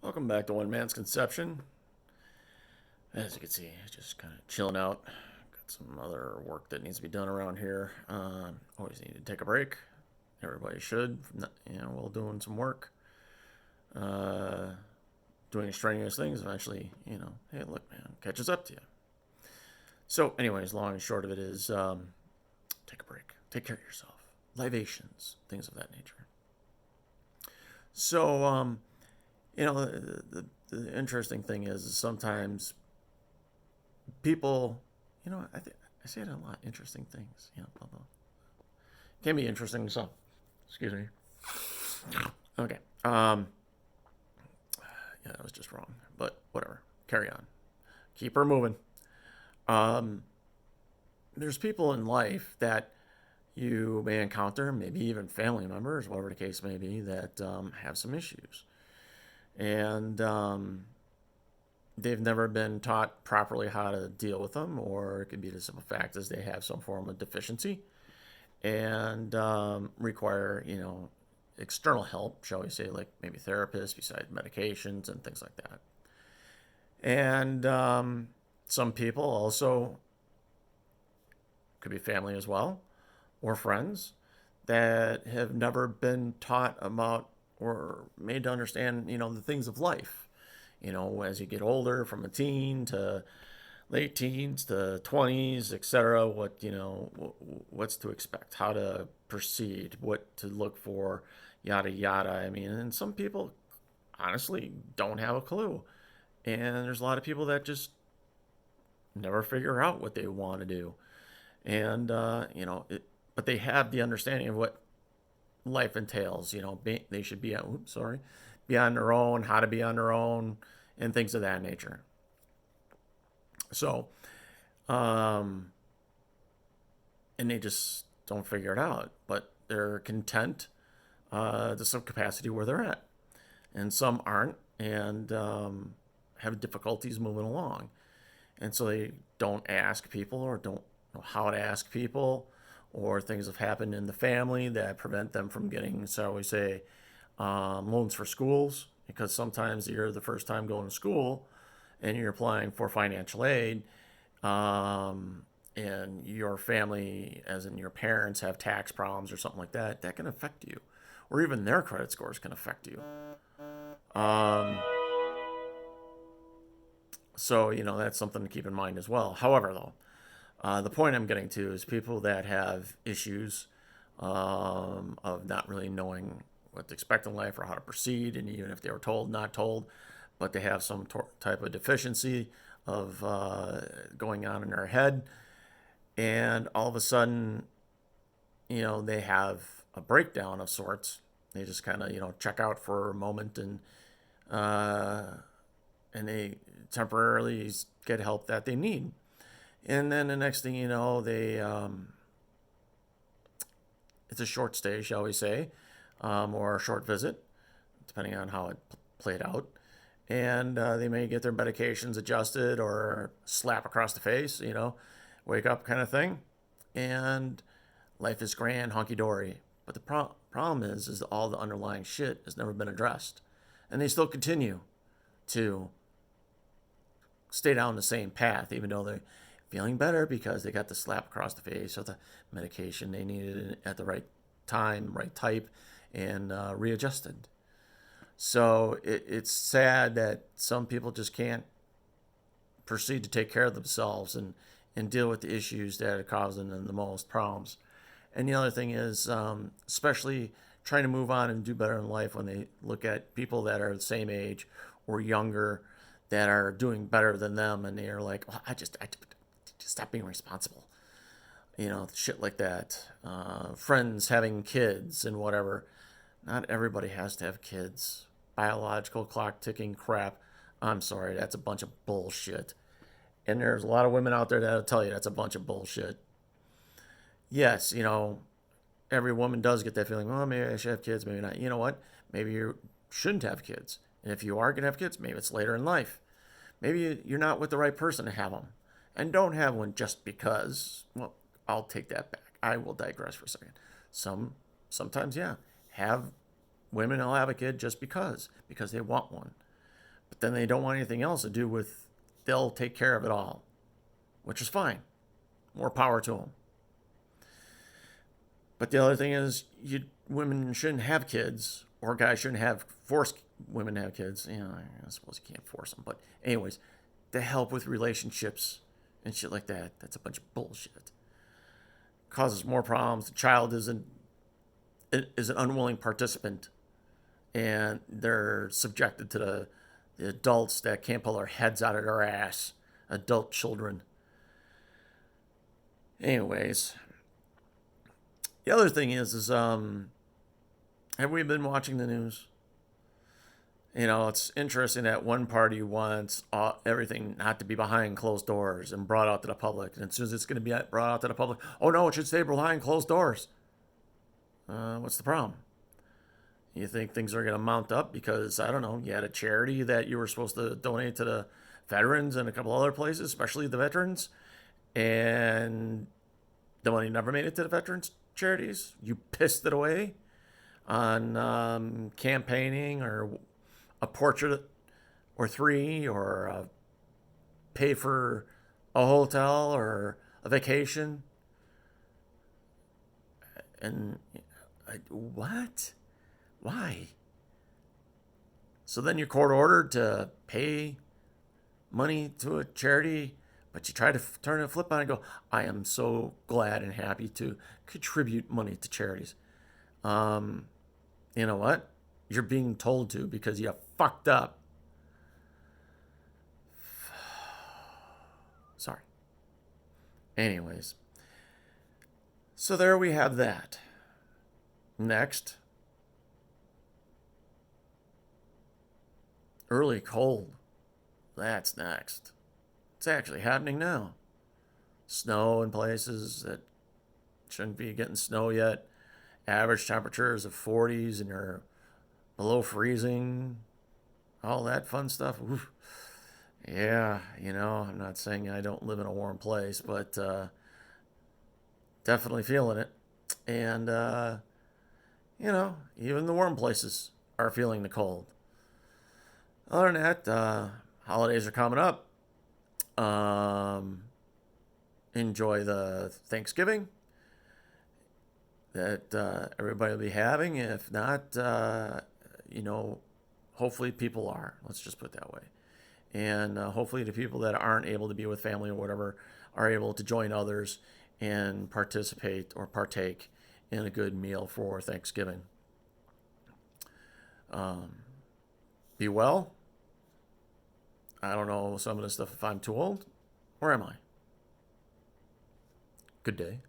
Welcome back to One Man's Conception. As you can see, just kind of chilling out. Got some other work that needs to be done around here. Always need to take a break. Everybody should, while doing some work. Uh, Doing strenuous things eventually, hey, look, man, catches up to you. So, anyways, long and short of it is take a break. Take care of yourself. Libations, things of that nature. So, the interesting thing is sometimes people, I say it a lot. Interesting things, blah blah. Can be interesting. So, excuse me. Okay. Yeah, that was just wrong, but whatever. Carry on. Keep her moving. Um, there's people in life that you may encounter, maybe even family members, whatever the case may be, that have some issues, and they've never been taught properly how to deal with them, or it could be the simple fact is they have some form of deficiency and require, external help, shall we say, like maybe therapists besides medications and things like that. And some people also could be family as well or friends that have never been taught about or made to understand, the things of life. As you get older, from a teen to late teens to 20s, etc. What's to expect, how to proceed, what to look for, yada yada. I mean, and some people honestly don't have a clue, and there's a lot of people that just never figure out what they want to do, and but they have the understanding of what life entails. They should be, be on their own, how to be on their own, and things of that nature. So, um, and they just don't figure it out, but they're content to some capacity where they're at, and some aren't, and have difficulties moving along, and so they don't ask people or don't know how to ask people, or things have happened in the family that prevent them from getting, so we say, loans for schools, because sometimes you're the first time going to school and you're applying for financial aid, and your family, as in your parents, have tax problems or something like that, that can affect you, or even their credit scores can affect you. Um, so, that's something to keep in mind as well. However, though, the point I'm getting to is people that have issues of not really knowing what to expect in life or how to proceed, and even if they were told, not told, but they have some type of deficiency of going on in their head, and all of a sudden, they have a breakdown of sorts. They just kind of, check out for a moment, uh, and they temporarily get help that they need. And then the next thing you know, they it's a short stay, shall we say, or a short visit, depending on how it played out. And they may get their medications adjusted or slap across the face, wake up kind of thing. And life is grand, hunky dory. But the problem is that all the underlying shit has never been addressed, and they still continue to stay down the same path, even though they're feeling better because they got the slap across the face or the medication they needed at the right time, right type, and readjusted. So it's sad that some people just can't proceed to take care of themselves and deal with the issues that are causing them the most problems. And the other thing is, especially trying to move on and do better in life when they look at people that are the same age or younger that are doing better than them, and they are like, well, I just stop being responsible. Shit like that. Friends having kids and whatever. Not everybody has to have kids. Biological clock ticking crap. I'm sorry, that's a bunch of bullshit. And there's a lot of women out there that'll tell you that's a bunch of bullshit. Yes, every woman does get that feeling, oh, maybe I should have kids, maybe not. You know what? Maybe you shouldn't have kids. And if you are going to have kids, maybe it's later in life. Maybe you're not with the right person to have them. And don't have one just because, well, I'll take that back. I will digress for a second. Sometimes, yeah, have women will have a kid just because they want one. But then they don't want anything else to do with, they'll take care of it all, which is fine. More power to them. But the other thing is, women shouldn't have kids, or guys shouldn't have force women to have kids. I suppose you can't force them, but anyways, to help with relationships and shit like that. That's a bunch of bullshit. Causes more problems. The child is an unwilling participant, and they're subjected to the adults that can't pull their heads out of their ass. Adult children. Anyways, the other thing is have we been watching the news? It's interesting that one party wants everything not to be behind closed doors and brought out to the public. And as soon as it's going to be brought out to the public, oh no, it should stay behind closed doors. What's the problem? You think things are going to mount up because, I don't know, you had a charity that you were supposed to donate to the veterans and a couple other places, especially the veterans, and the money never made it to the veterans charities? You pissed it away on campaigning or a portrait or three, or pay for a hotel or a vacation. And what? Why? So then you're court ordered to pay money to a charity, but you try to turn a flip on and go, I am so glad and happy to contribute money to charities. You know what? You're being told to because you fucked up. Sorry. Anyways. So there we have that. Next. Early cold. That's next. It's actually happening now. Snow in places that shouldn't be getting snow yet. Average temperatures of 40s, and you're below freezing. All that fun stuff. Oof. Yeah, I'm not saying I don't live in a warm place, but definitely feeling it. And, even the warm places are feeling the cold. Other than that, holidays are coming up. Enjoy the Thanksgiving that everybody will be having. If not, hopefully people are. Let's just put it that way. And hopefully the people that aren't able to be with family or whatever are able to join others and participate or partake in a good meal for Thanksgiving. Be well. I don't know some of this stuff if I'm too old, or am I? Good day.